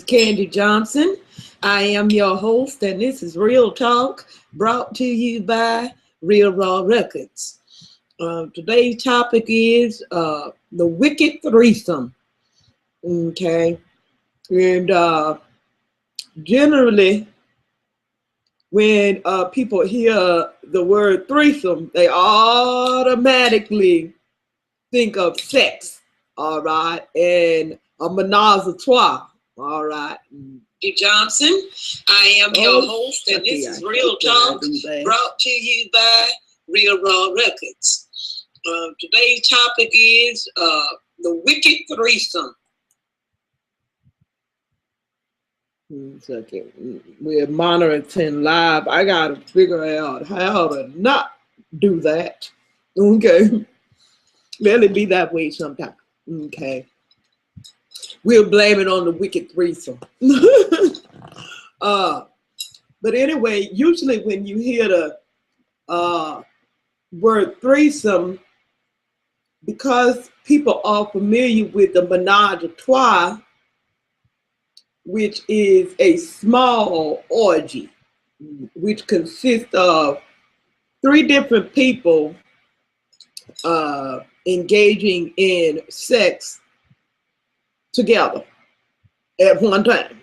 Candy Johnson. I am your host, and this is Real Talk, brought to you by Real Raw Records. Today's topic is the Wicked Threesome. Okay, and generally, when people hear the word threesome, they automatically think of sex. All right, and a menage a trois. All right. Johnson. I am your host, and this is Real Talk, brought to you by Real Raw Records. Today's topic is the Wicked Threesome. Second, we're monitoring live. I gotta figure out how to not do that. Okay, let it be that way sometime. Okay. We'll blame it on the Wicked Threesome. But anyway, usually when you hear the word threesome, because people are familiar with the menage a trois, which is a small orgy, which consists of 3 different people engaging in sex together at one time.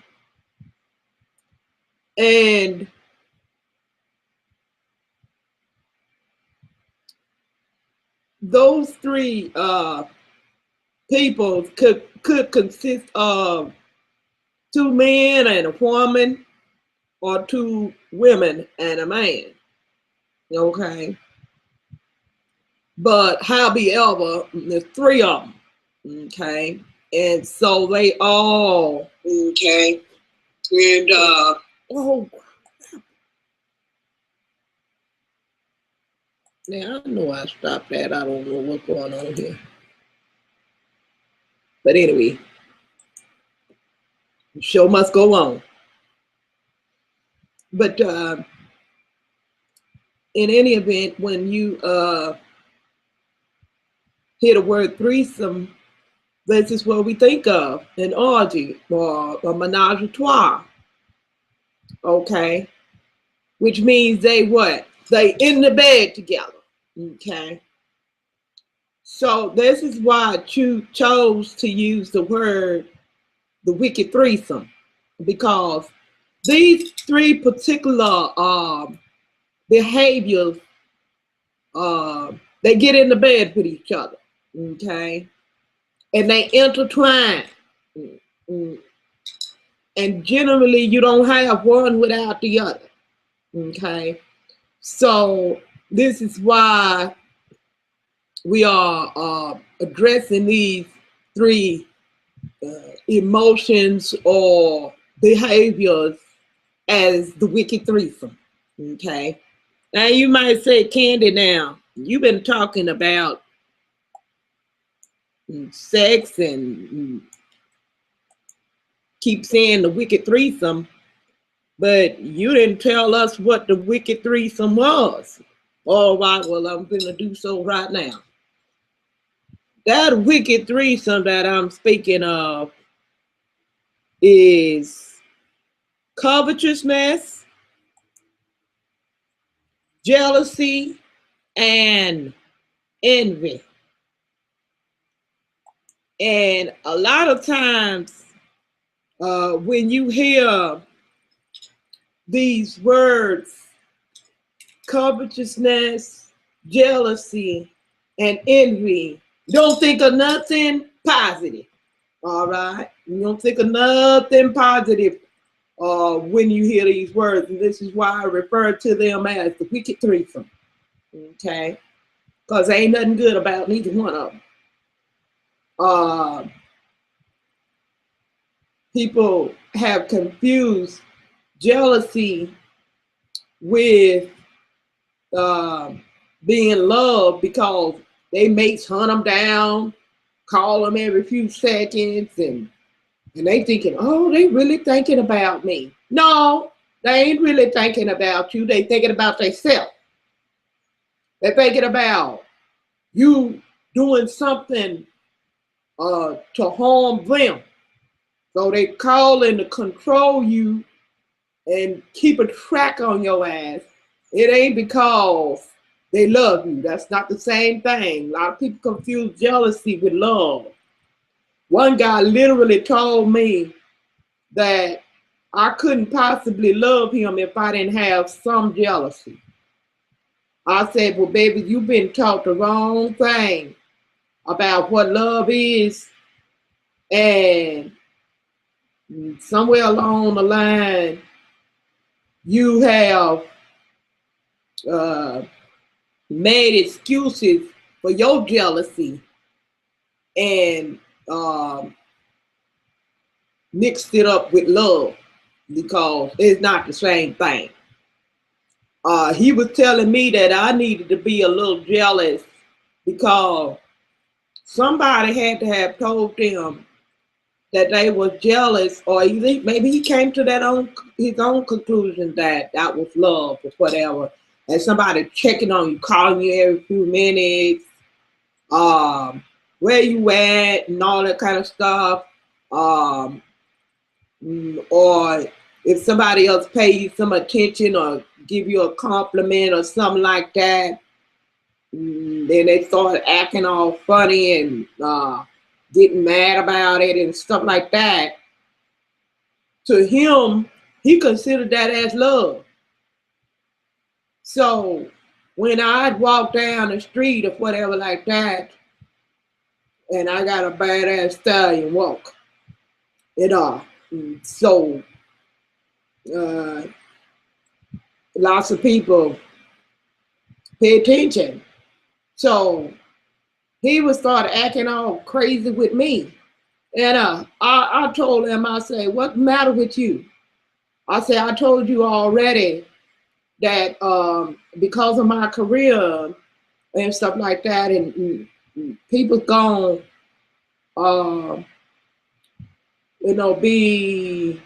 And those 3 people could consist of 2 men and a woman, or 2 women and a man. Okay. But however, there's 3 of them. Okay. And so they all, okay, and oh, now I know I stopped that. I don't know what's going on here. But anyway, the show must go on. But in any event, when you hear the word threesome, this is what we think of, an orgy or a menage a trois. Okay. Which means they what? They in the bed together. Okay. So this is why I chose to use the word the Wicked Threesome, because these 3 particular behaviors, they get in the bed with each other. Okay. And they intertwine. And generally, you don't have one without the other. Okay. So this is why we are addressing these 3 emotions or behaviors as the Wicked Threesome. Okay. Now you might say, Candy, now you've been talking about sex and keep saying the Wicked Threesome, but you didn't tell us what the Wicked Threesome was. All right, well, I'm going to do so right now. That Wicked Threesome that I'm speaking of is covetousness, jealousy, and envy. And a lot of times when you hear these words, covetousness, jealousy, and envy, don't think of nothing positive. All right. You don't think of nothing positive when you hear these words. And this is why I refer to them as the Wicked Threesome. Okay. Because there ain't nothing good about neither one of them. People have confused jealousy with being loved, because they mates hunt them down, call them every few seconds, and they thinking, oh, they really thinking about me. No, they ain't really thinking about you. They thinking about themselves. They're thinking about you doing something to harm them So they calling to control you and keep a track on your ass. It ain't because they love you. That's not the same thing. A lot of people confuse jealousy with love. One guy literally told me that I couldn't possibly love him if I didn't have some jealousy. I said, well, baby, you've been taught the wrong thing about what love is. And somewhere along the line, you have made excuses for your jealousy and mixed it up with love because it's not the same thing. He was telling me that I needed to be a little jealous because somebody had to have told them that they were jealous, or maybe he came to his own conclusion that that was love or whatever. And somebody checking on you, calling you every few minutes, where you at, and all that kind of stuff. Or if somebody else pay you some attention or give you a compliment or something like that, then they start acting all funny and getting mad about it and stuff like that. To him, he considered that as love. So when I'd walk down the street or whatever like that, and I got a badass stallion walk, so lots of people pay attention. So he would start acting all crazy with me. And I told him, I said, what's the matter with you? I said, I told you already that because of my career and stuff like that, and people gonna, be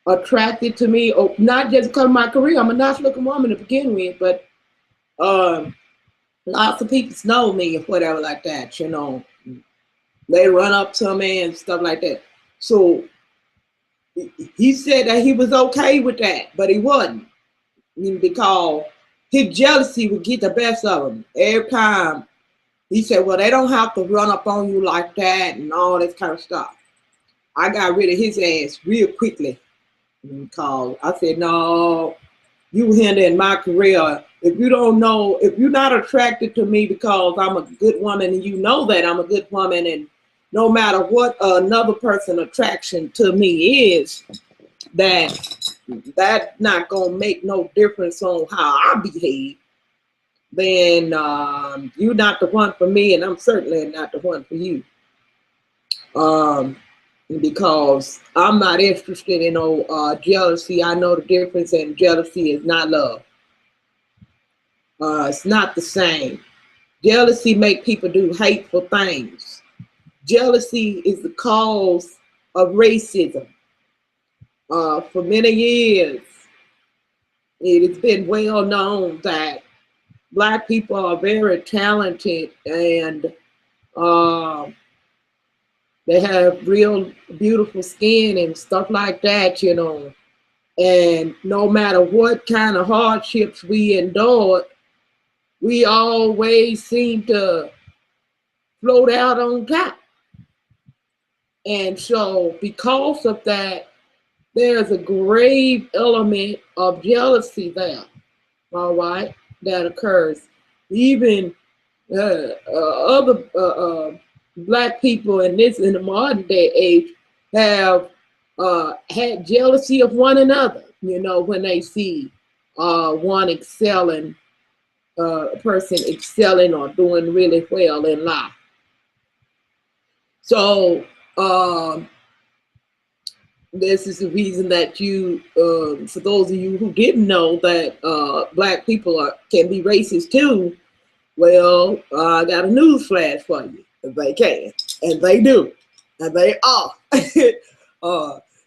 attracted to me, or not just because of my career. I'm a nice looking woman to begin with, but lots of people know me or whatever like that, They run up to me and stuff like that. So he said that he was okay with that, but he wasn't. Because his jealousy would get the best of him every time. He said, well, they don't have to run up on you like that and all this kind of stuff. I got rid of his ass real quickly because I said, no, you hindering my career. If you don't know, if you're not attracted to me because I'm a good woman and you know that I'm a good woman, and no matter what another person's attraction to me is, that's not going to make no difference on how I behave, then you're not the one for me, and I'm certainly not the one for you. Because I'm not interested in jealousy. I know the difference, and jealousy is not love. It's not the same. Jealousy make people do hateful things. Jealousy is the cause of racism. For many years, it has been well known that Black people are very talented and they have real beautiful skin and stuff like that, And no matter what kind of hardships we endured, we always seem to float out on top. And so because of that, there's a grave element of jealousy there, all right, that occurs. Even other Black people in the modern day age have had jealousy of one another, when they see one excelling, a person excelling or doing really well in life. So this is the reason that for those of you who didn't know that Black people can be racist too, well, I got a news flash for you. They can, and they do, and they are.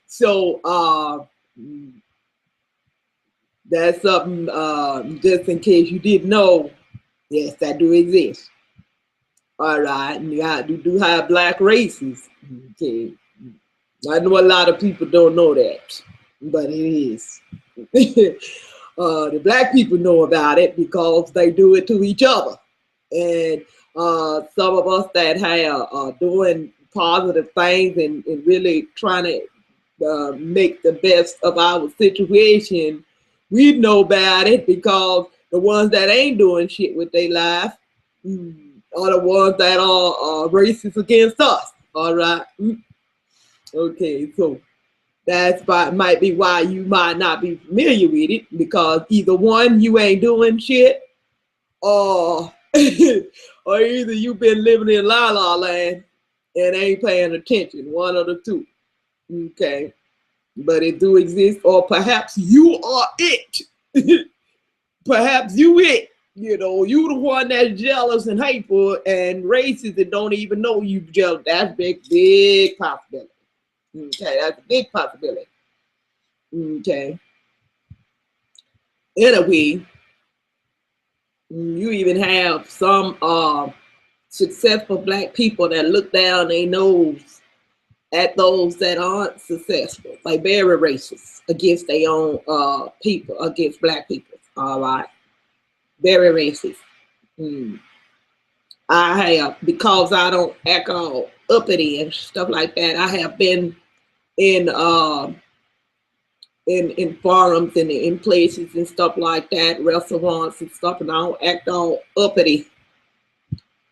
So that's something, just in case you didn't know. Yes, that do exist. All right, and you do have Black races. Okay. I know a lot of people don't know that, but it is. The black people know about it because they do it to each other. And some of us that have doing positive things and really trying to make the best of our situation, we know about it because the ones that ain't doing shit with their life are the ones that are racist against us. All right. Okay, so might be why you might not be familiar with it, because either one, you ain't doing shit, or or either you've been living in la la land and ain't paying attention. One of the two. Okay, but it do exist, or perhaps you are it. Perhaps you it. You know, you the one that's jealous and hateful and racist and don't even know you jealous. That's big possibility. Okay, that's a big possibility. Okay. Anyway, you even have some successful black people that look down their nose at those that aren't successful. Like very racist against their own people, against black people. All right. Very racist. I have, because I don't act all uppity and stuff like that, I have been in forums and in places and stuff like that, restaurants and stuff, and I don't act all uppity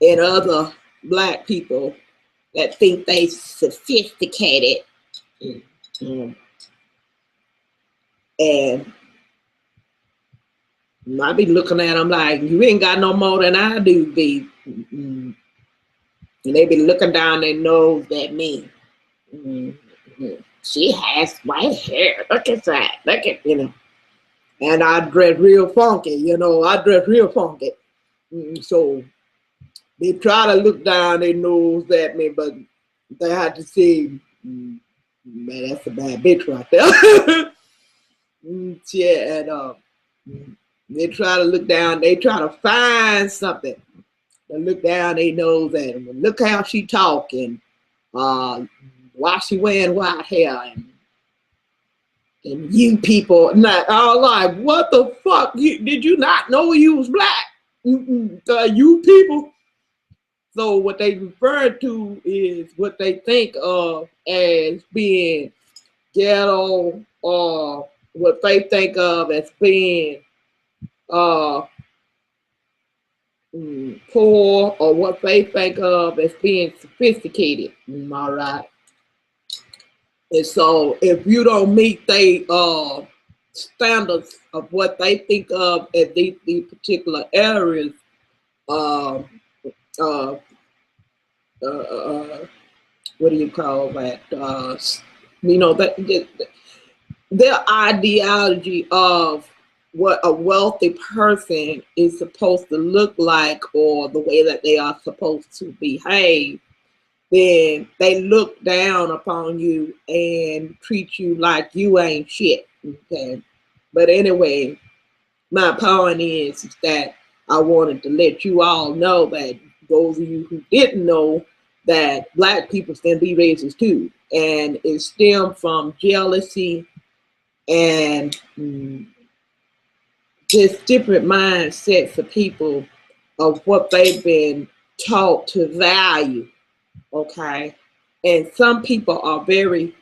and other black people that think they sophisticated. And I be looking at them like, you ain't got no more than I do, babe. And they be looking down their nose at me. She has white hair. Look at that. Look at, you know. And I dress real funky, you know. I dress real funky. So they try to look down their nose at me, but they have to say, man, that's a bad bitch right there. Yeah, and they try to look down, they try to find something to look down their nose at them. Look how she talking, why she wearing white hair, and you people, not all like, what the fuck? Did you not know you was black? You people. So what they refer to is what they think of as being ghetto, or what they think of as being poor, or what they think of as being sophisticated. All right. And so if you don't meet they standards of what they think of as these particular areas, what do you call that? You know, that their ideology of what a wealthy person is supposed to look like, or the way that they are supposed to behave, then they look down upon you and treat you like you ain't shit. Okay. But anyway, my point is that I wanted to let you all know, that those of you who didn't know, that black people can be racist too. And it stems from jealousy and just different mindsets of people of what they've been taught to value. Okay. And some people are very,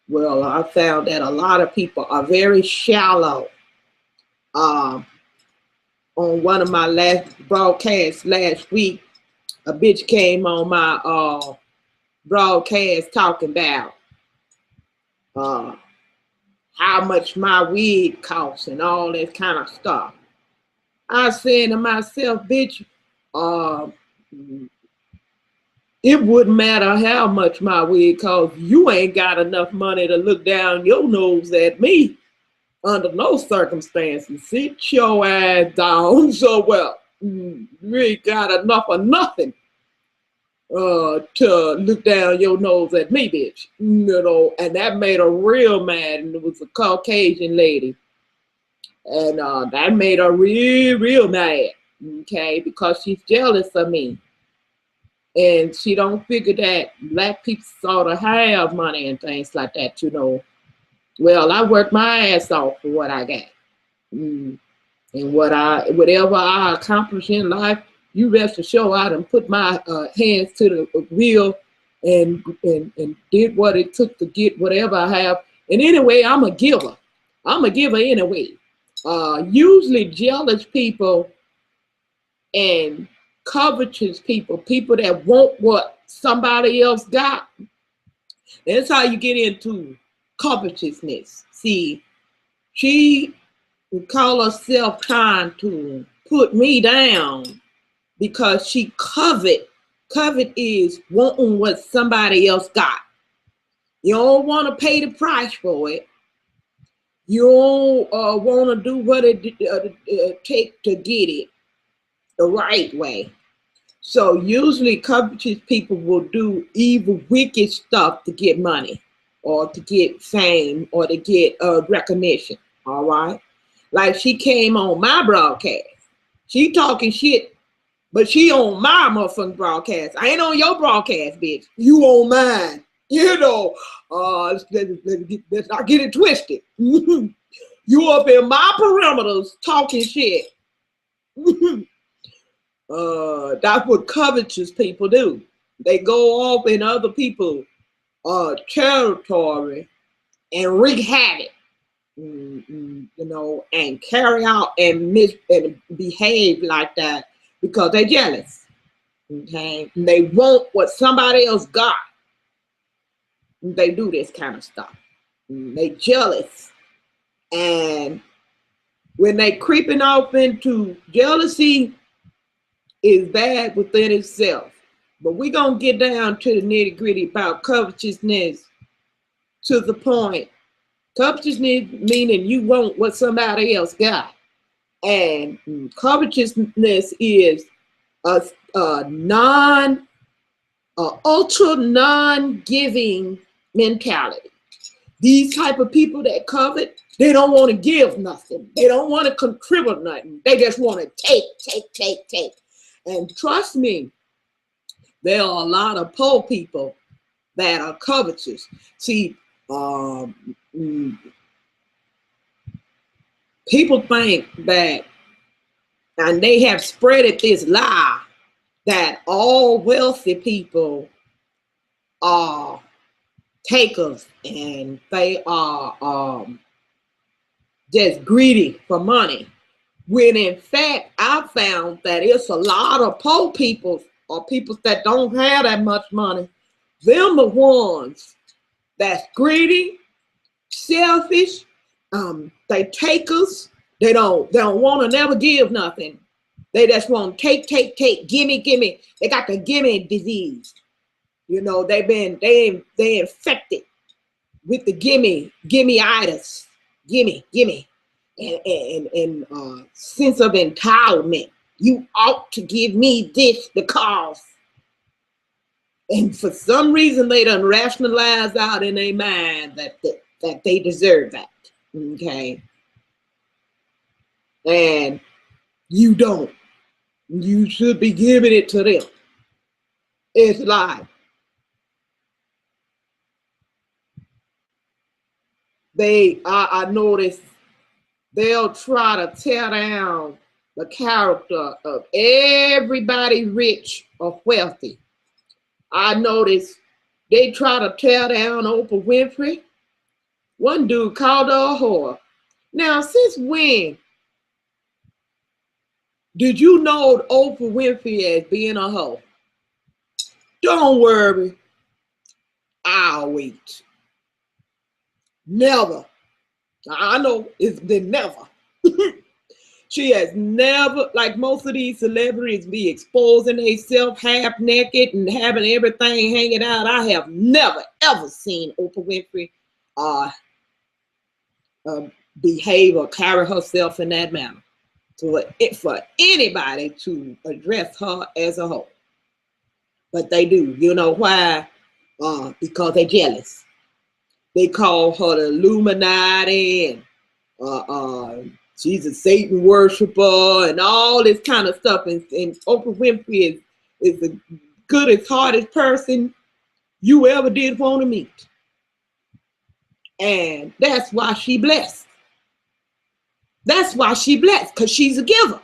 well, I found that a lot of people are very shallow. On one of my last broadcasts last week, a bitch came on my broadcast talking about how much my wig costs and all that kind of stuff. I said to myself, bitch, it wouldn't matter how much my wig costs. You ain't got enough money to look down your nose at me under no circumstances. Sit your ass down somewhere. You ain't got enough of nothing to look down your nose at me, bitch. You know, and that made her real mad. And it was a Caucasian lady. And that made her real mad. Okay, because she's jealous of me. And she don't figure that black people sort of have money and things like that, you know. Well, I worked my ass off for what I got. Mm. And whatever I accomplish in life, you rest assured I done put my hands to the wheel and did what it took to get whatever I have. And anyway, I'm a giver. I'm a giver anyway. Usually jealous people and covetous people, people that want what somebody else got. That's how you get into covetousness. See, she would call herself trying to put me down because she covet. Covet is wanting what somebody else got. You don't want to pay the price for it. You don't want to do what it take to get it the right way. So usually covetous people will do evil, wicked stuff to get money or to get fame or to get recognition. All right. Like she came on my broadcast. She talking shit, but she on my motherfucking broadcast. I ain't on your broadcast, bitch. You on mine. You know, let's not get it twisted. You up in my perimeters talking shit. That's what covetous people do. They go off in other people's territory and wreak havoc. You know, and carry out and behave like that because they're jealous. Okay, and they want what somebody else got. They do this kind of stuff. They jealous, and when they creeping off into jealousy, is bad within itself. But we're gonna get down to the nitty gritty about covetousness to the point. Covetousness meaning you want what somebody else got. And covetousness is a ultra non-giving mentality. These type of people that covet, they don't want to give nothing. They don't want to contribute nothing. They just want to take. And trust me, there are a lot of poor people that are covetous. See, people think that, and they have spreaded this lie that all wealthy people are takers and they are just greedy for money. When in fact, I found that it's a lot of poor people or people that don't have that much money. Them the ones that's greedy, selfish, they takers. They don't want to never give nothing. They just want to take, gimme. They got the gimme disease. You know, they infected with the gimme-itis. Gimme. And sense of entitlement. You ought to give me this because. And for some reason, they done rationalize out in their mind that they deserve that. Okay. And you don't. You should be giving it to them. It's like I noticed they'll try to tear down the character of everybody rich or wealthy. I noticed they try to tear down Oprah Winfrey. One dude called her a whore. Now, since when did you know Oprah Winfrey as being a hoe? Don't worry, I'll wait. Never. I know it's been never. She has never, like most of these celebrities, be exposing themselves half naked and having everything hanging out. I have never, ever seen Oprah Winfrey behave or carry herself in that manner. For anybody to address her as a hoe. But they do. You know why? Because they're jealous. They call her the Illuminati and she's a Satan worshiper and all this kind of stuff. And Oprah Winfrey is goodest, hardest person you ever did want to meet. And that's why she blessed. That's why she blessed, because she's a giver.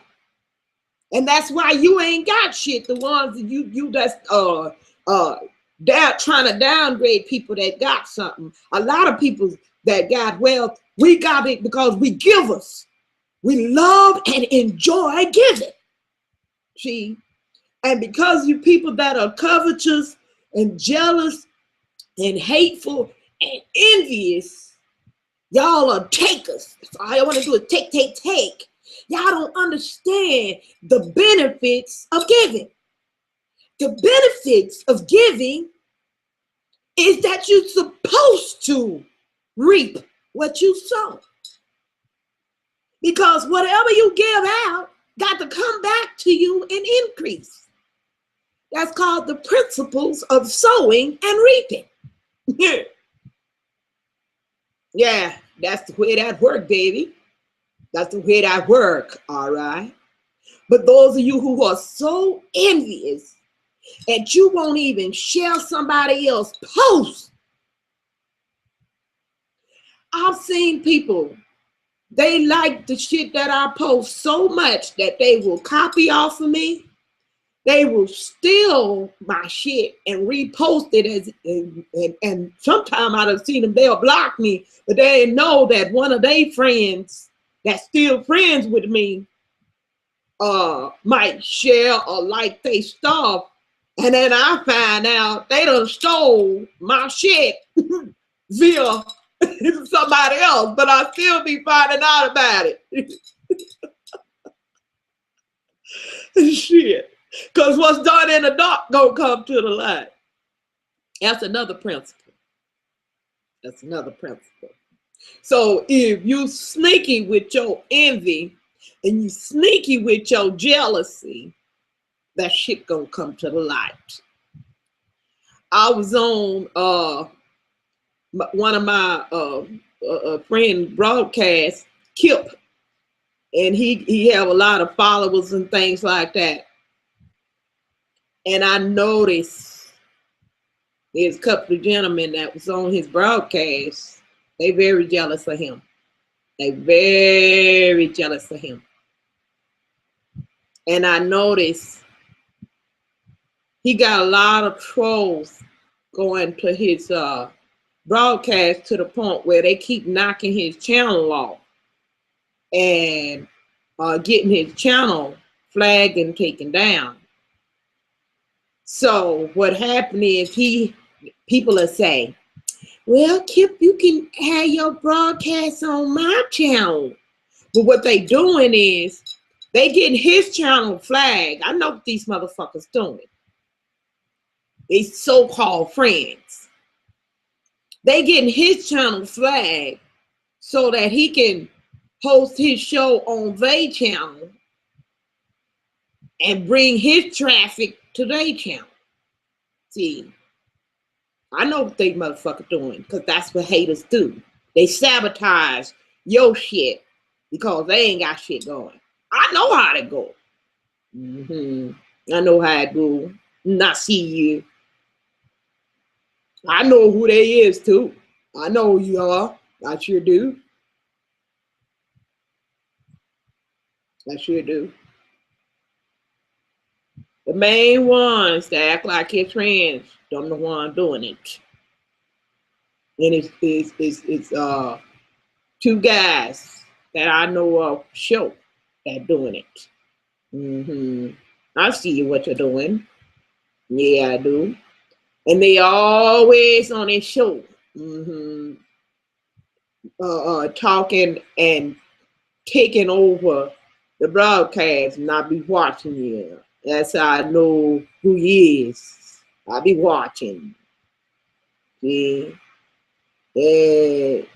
And that's why you ain't got shit. The ones that you just trying to downgrade people that got something. A lot of people that got wealth, we got it because we givers. We love and enjoy giving. See? And because you people that are covetous and jealous and hateful and envious, y'all are takers. That's all I want to do is take, take, take. Y'all don't understand the benefits of giving. The benefits of giving is that you're supposed to reap what you sow. Because whatever you give out got to come back to you in increase. That's called the principles of sowing and reaping. Yeah, that's the way that work, baby. That's the way that work, all right? But those of you who are so envious that you won't even share somebody else's post. I've seen people, they like the shit that I post so much that they will copy off of me. They will steal my shit and repost it as and sometimes I've seen them, they'll block me, but they know that one of their friends that's still friends with me might share or like they stuff, and then I find out they done stole my shit via somebody else, but I still be finding out about it. Shit. Because what's done in the dark gonna come to the light. That's another principle. That's another principle. So if you sneaky with your envy and you sneaky with your jealousy, that shit gonna come to the light. I was on one of my friend broadcasts, Kip, and he have a lot of followers and things like that. And I noticed there's a couple of gentlemen that was on his broadcast. They very jealous of him. They very jealous of him. And I noticed he got a lot of trolls going to his broadcast to the point where they keep knocking his channel off and getting his channel flagged and taken down. So what happened is people are saying, well, Kip, you can have your broadcast on my channel. But what they doing is they getting his channel flagged. I know what these motherfuckers doing. These so-called friends. They getting his channel flagged so that he can host his show on their channel and bring his traffic to their channel. See, I know what they motherfuckers doing, because that's what haters do. They sabotage your shit because they ain't got shit going. I know how it go. I know how it go. Not see you. I know who they is too. I know who you are. I sure do. I sure do. The main ones that act like his friends, I'm the one doing it. And it's two guys that I know of show that doing it. I see what you're doing. Yeah, I do. And they always on their show. Talking and taking over the broadcast, and I be watching you. That's how I know who he is. I be watching. See? I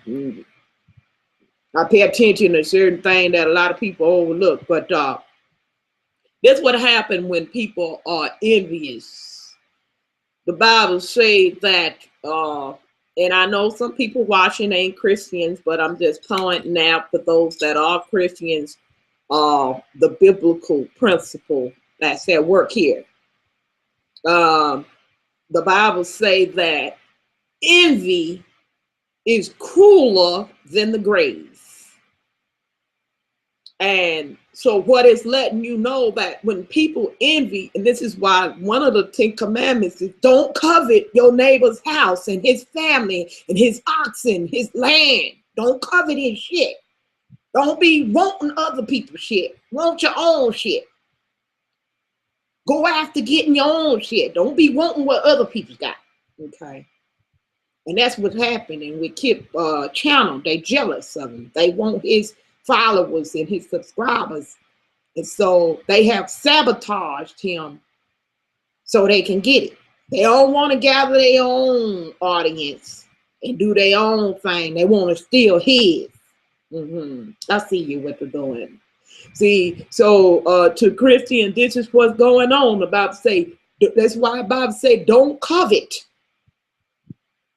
pay attention to certain things that a lot of people overlook. But that's what happened when people are envious. The Bible says that, and I know some people watching ain't Christians, but I'm just pointing out for those that are Christians, the biblical principle that's at work here. The Bible say that envy is crueler than the grave. And so what it's letting you know that when people envy, and this is why one of the 10 commandments is don't covet your neighbor's house and his family and his oxen, his land. Don't covet his shit. Don't be wanting other people's shit. Want your own shit. Go after getting your own shit. Don't be wanting what other people's got. Okay. And that's what's happening with Kip channel. They jealous of him. They want his followers and his subscribers. And so they have sabotaged him so they can get it. They don't want to gather their own audience and do their own thing. They want to steal his. I see you what they're doing. See, so to Christian, this is what's going on. The Bible say, that's why the Bible say, don't covet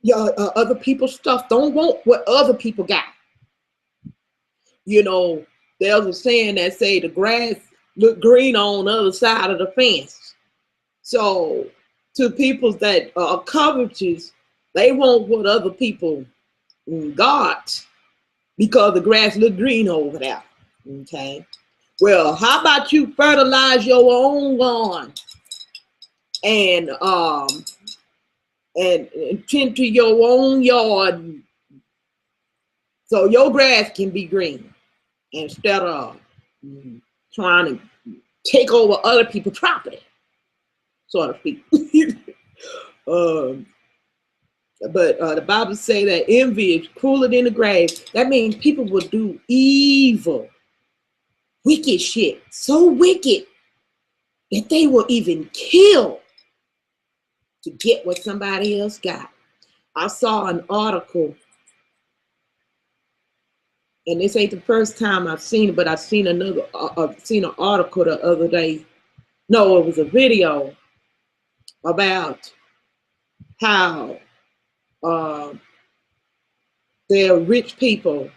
your other people's stuff. Don't want what other people got. You know, there's a saying that say the grass look green on the other side of the fence. So to people that are covetous, they want what other people got because the grass look green over there. Okay. Well, how about you fertilize your own lawn and tend to your own yard so your grass can be green instead of trying to take over other people's property, so to speak. But the Bible say that envy is crueler than the grave. That means people will do evil, wicked shit, so wicked that they will even kill to get what somebody else got. I saw an article, and this ain't the first time I've seen it, but I've seen an article the other day. No, it was a video about how there are rich people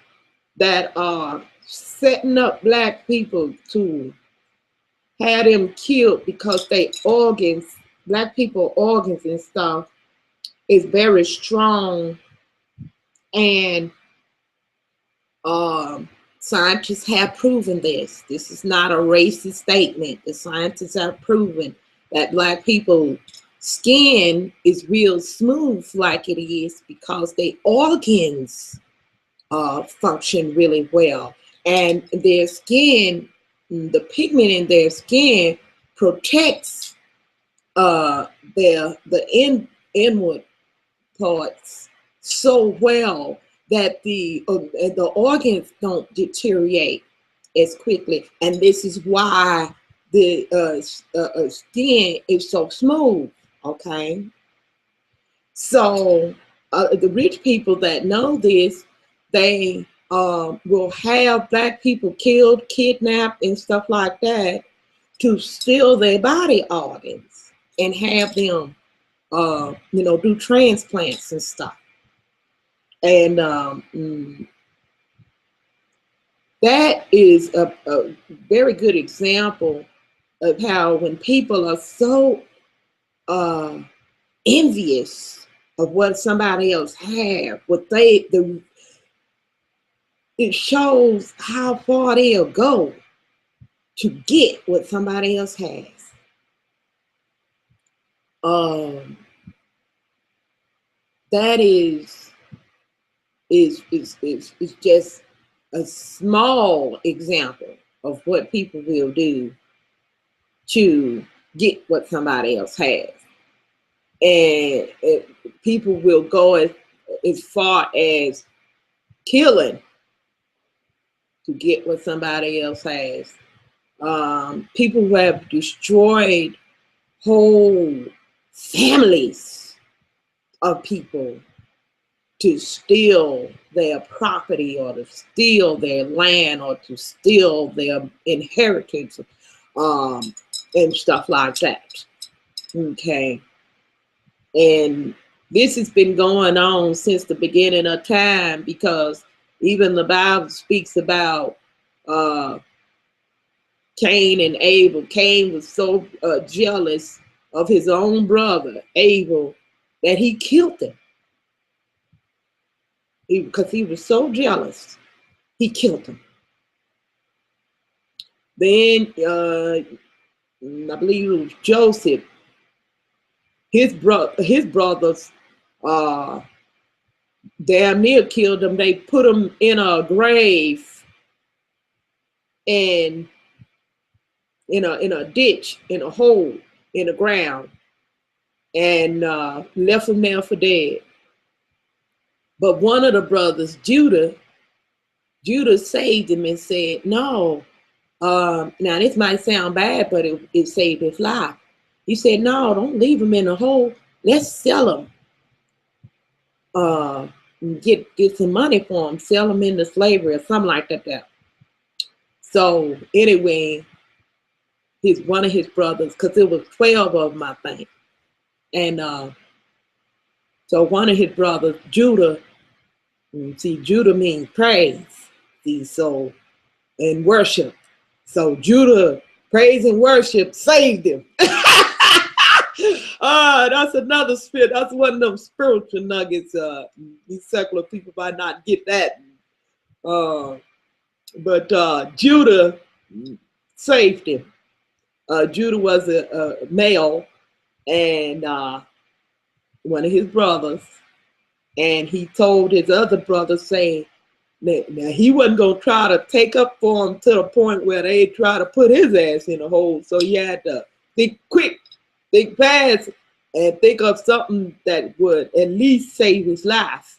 that are setting up black people to have them killed because they organs, black people organs and stuff is very strong, and scientists have proven this. This is not a racist statement. The scientists have proven that black people skin is real smooth like it is because their organs function really well, and their skin, the pigment in their skin protects the inward parts so well that the organs don't deteriorate as quickly, and this is why the skin is so smooth. Okay, so the rich people that know this, they will have black people killed, kidnapped, and stuff like that to steal their body organs and have them, do transplants and stuff. And that is a very good example of how when people are so envious of what somebody else have, it shows how far they'll go to get what somebody else has. That is just a small example of what people will do to get what somebody else has. And people will go as far as killing to get what somebody else has. People who have destroyed whole families of people to steal their property or to steal their land or to steal their inheritance and stuff like that. Okay. And this has been going on since the beginning of time, because even the Bible speaks about Cain and Abel. Cain was so jealous of his own brother, Abel, that he killed him. Because he was so jealous, he killed him. Then, I believe it was Joseph, his brothers damn near killed him. They put him in a grave and in a ditch, in a hole in the ground, and left him there for dead. But one of the brothers, Judah saved him and said, no, now this might sound bad, but it saved his life. He said, no, don't leave him in the hole. Let's sell him. Get some money for him, sell him into slavery or something like that. So anyway, one of his brothers, because it was 12 of them, I think. And so one of his brothers, Judah, see, Judah means praise, see, so, and worship. So Judah, praise and worship, saved him. That's another spirit. That's one of them spiritual nuggets. These secular people might not get that. But Judah saved him. Judah was a male, and one of his brothers, and he told his other brother, saying, now he wasn't going to try to take up for him to the point where they try to put his ass in a hole. So he had to think quick, think fast, and think of something that would at least save his life.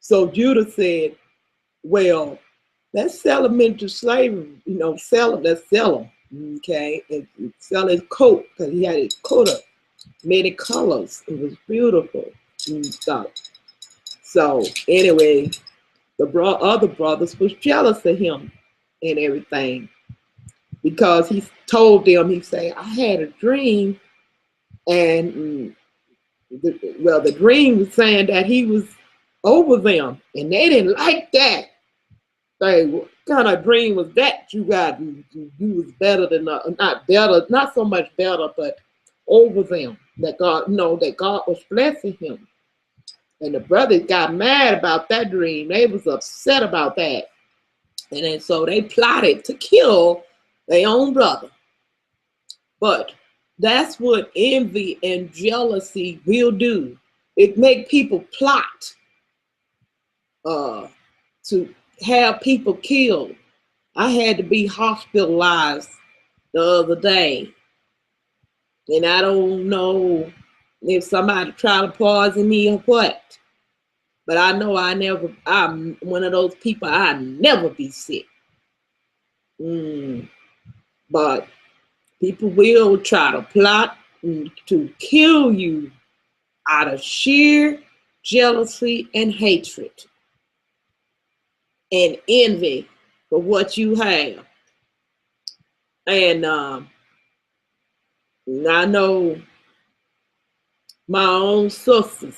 So Judah said, well, let's sell him into slavery, let's sell him, okay, and sell his coat, because he had his coat of many colors. It was beautiful and stuff. So anyway, the other brothers was jealous of him and everything, because he told them, he said, I had a dream, and the dream was saying that he was over them, and they didn't like that. What kind of dream was that you got? You was better than, not so much better, but over them. That God, that God was blessing him. And the brothers got mad about that dream. They was upset about that. And then so they plotted to kill their own brother. But that's what envy and jealousy will do. It make people plot to have people killed. I had to be hospitalized the other day. And I don't know if somebody tried to poison me or what. But I know I'm one of those people, I never be sick. But people will try to plot to kill you out of sheer jealousy and hatred and envy for what you have. And I know my own sisters,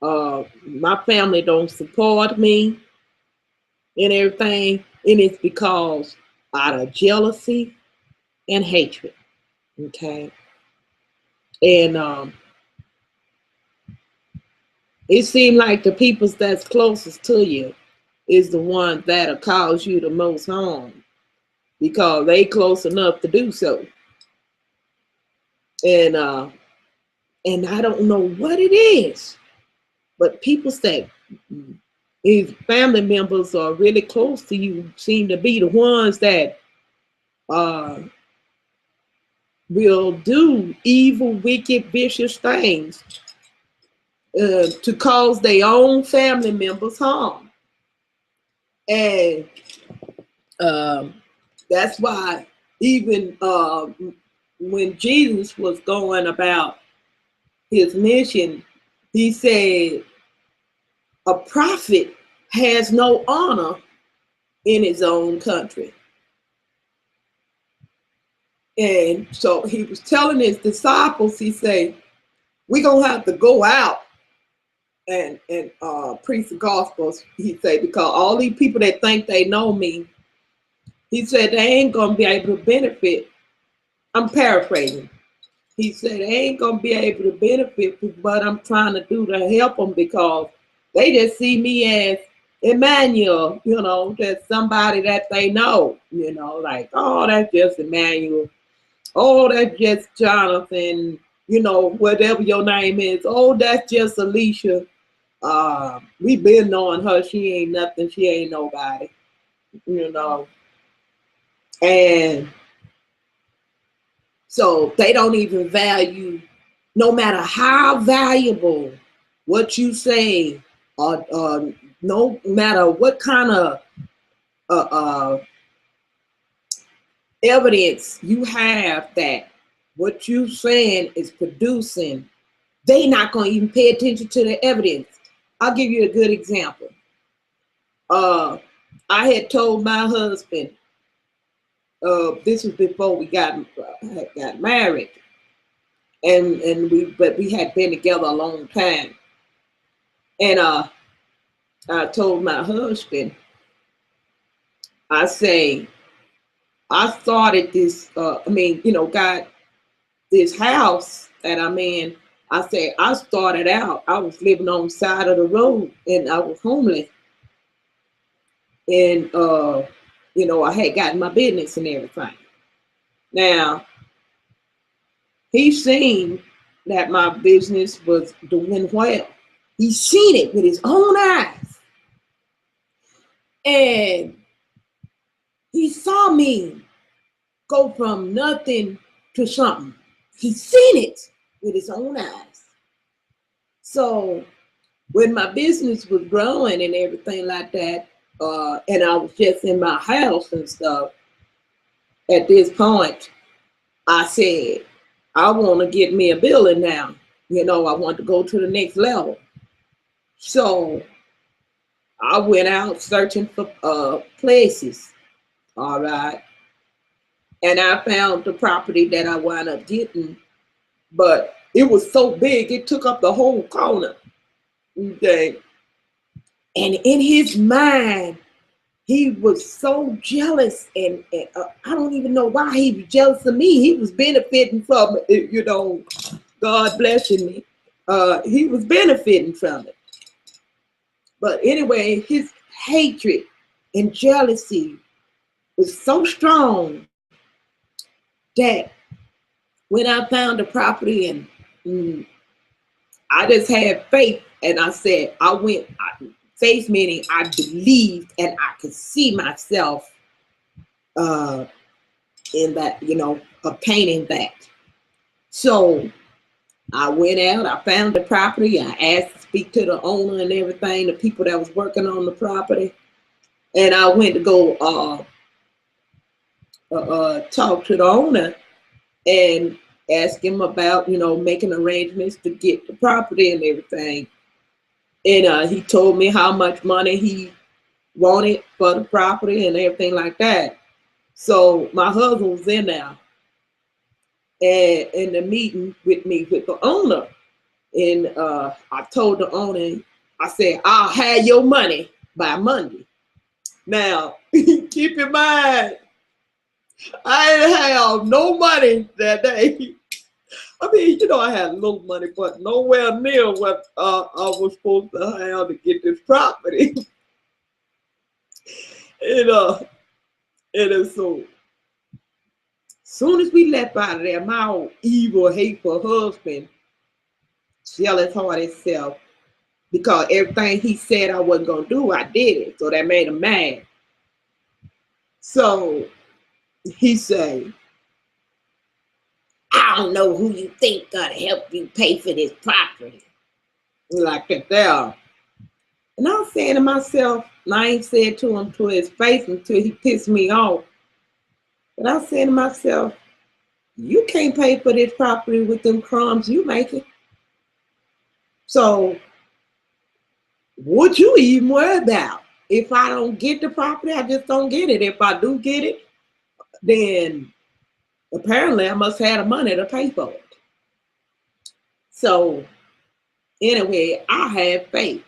my family don't support me and everything, and it's because out of jealousy and hatred, okay? And it seems like the people that's closest to you is the ones that'll cause you the most harm, because they close enough to do so. And I don't know what it is, but people say these family members are really close to you seem to be the ones that will do evil, wicked, vicious things to cause their own family members harm. And that's why even when Jesus was going about his mission, he said, a prophet has no honor in his own country. And so he was telling his disciples, he said, we're going to have to go out and preach the gospel, he said, because all these people that think they know me, he said, they ain't going to be able to benefit. I'm paraphrasing. He said they ain't gonna be able to benefit from what I'm trying to do to help them because they just see me as Emmanuel, that's somebody that they know, like, oh, that's just Emmanuel. Oh, that's just Jonathan, whatever your name is. Oh, that's just Alicia. We been knowing her. She ain't nothing. She ain't nobody, And so they don't even value, no matter how valuable what you say, or no matter what kind of evidence you have that what you saying is producing, they not going to even pay attention to the evidence. I'll give you a good example. I had told my husband, this was before we got married, but we had been together a long time, and I told my husband, I say, I started this, got this house that I'm in. I said, I started out, I was living on the side of the road and I was homeless. And, I had gotten my business and everything. Now, he seen that my business was doing well. He seen it with his own eyes. And he saw me go from nothing to something. He seen it with his own eyes. So when my business was growing and everything like that, and I was just in my house and stuff, at this point, I said, I want to get me a building now. I want to go to the next level. So I went out searching for places. All right. And I found the property that I wound up getting, but it was so big, it took up the whole corner. Okay. And in his mind, he was so jealous, and I don't even know why he was jealous of me. He was benefiting from it, God blessing me. He was benefiting from it. But anyway, his hatred and jealousy was so strong that when I found the property and I just had faith, and I said, faith meaning I believed and I could see myself in that, obtaining that. So I went out, I found the property, I asked to speak to the owner and everything, the people that was working on the property. And I went to go talk to the owner and ask him about, making arrangements to get the property and everything. And he told me how much money he wanted for the property and everything like that. So my husband was in there and in the meeting with me with the owner. And I told the owner, I said, I'll have your money by Monday. Now, keep in mind, I didn't have no money that day. I mean, I had a little money, but nowhere near what I was supposed to have to get this property. And so, soon as we left out of there, my old evil, hateful husband, jealous hearted self, because everything he said I wasn't going to do, I did it. So that made him mad. So he said, I don't know who you think gonna help you pay for this property. Like that there. And I was saying to myself, and I ain't said to him to his face until he pissed me off. But I was saying to myself, you can't pay for this property with them crumbs you making. So what you even worry about? If I don't get the property, I just don't get it. If I do get it, then apparently I must have the money to pay for it. So anyway, I had faith.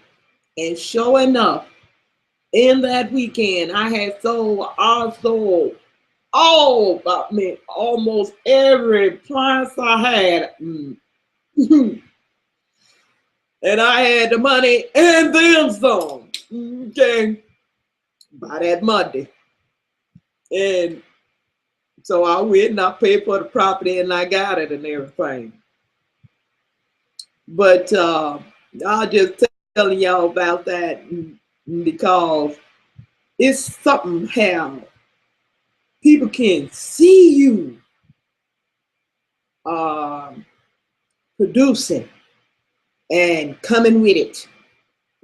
And sure enough, in that weekend, I had sold also all about me, almost every appliance I had. And I had the money and then some. Okay. By that Monday. And so I went and I paid for the property and I got it and everything. But I'll just telling y'all about that because it's something how people can see you producing and coming with it.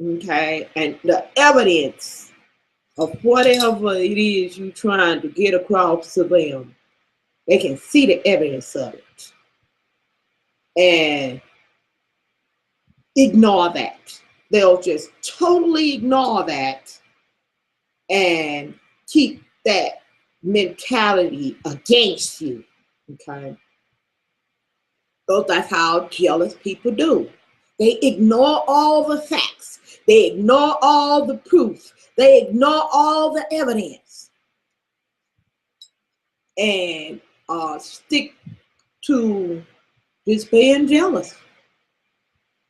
Okay. And the evidence of whatever it is you're trying to get across to them, they can see the evidence of it and ignore that. They'll just totally ignore that and keep that mentality against you. Okay. So that's how jealous people do. They ignore all the facts. They ignore all the proof. They ignore all the evidence and stick to just being jealous.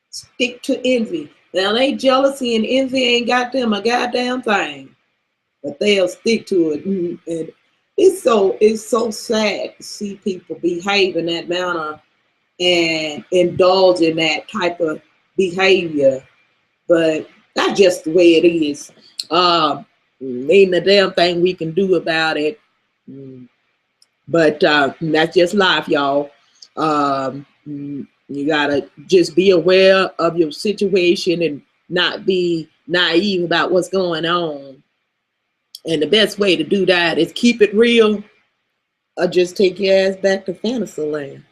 Stick to envy. Now, they jealousy and envy ain't got them a goddamn thing, but they'll stick to it. And it's so sad to see people behave in that manner and indulge in that type of behavior. But that's just the way it is. Ain't a damn thing we can do about it. But that's just life, y'all. You gotta just be aware of your situation and not be naive about what's going on. And the best way to do that is keep it real or just take your ass back to fantasy land.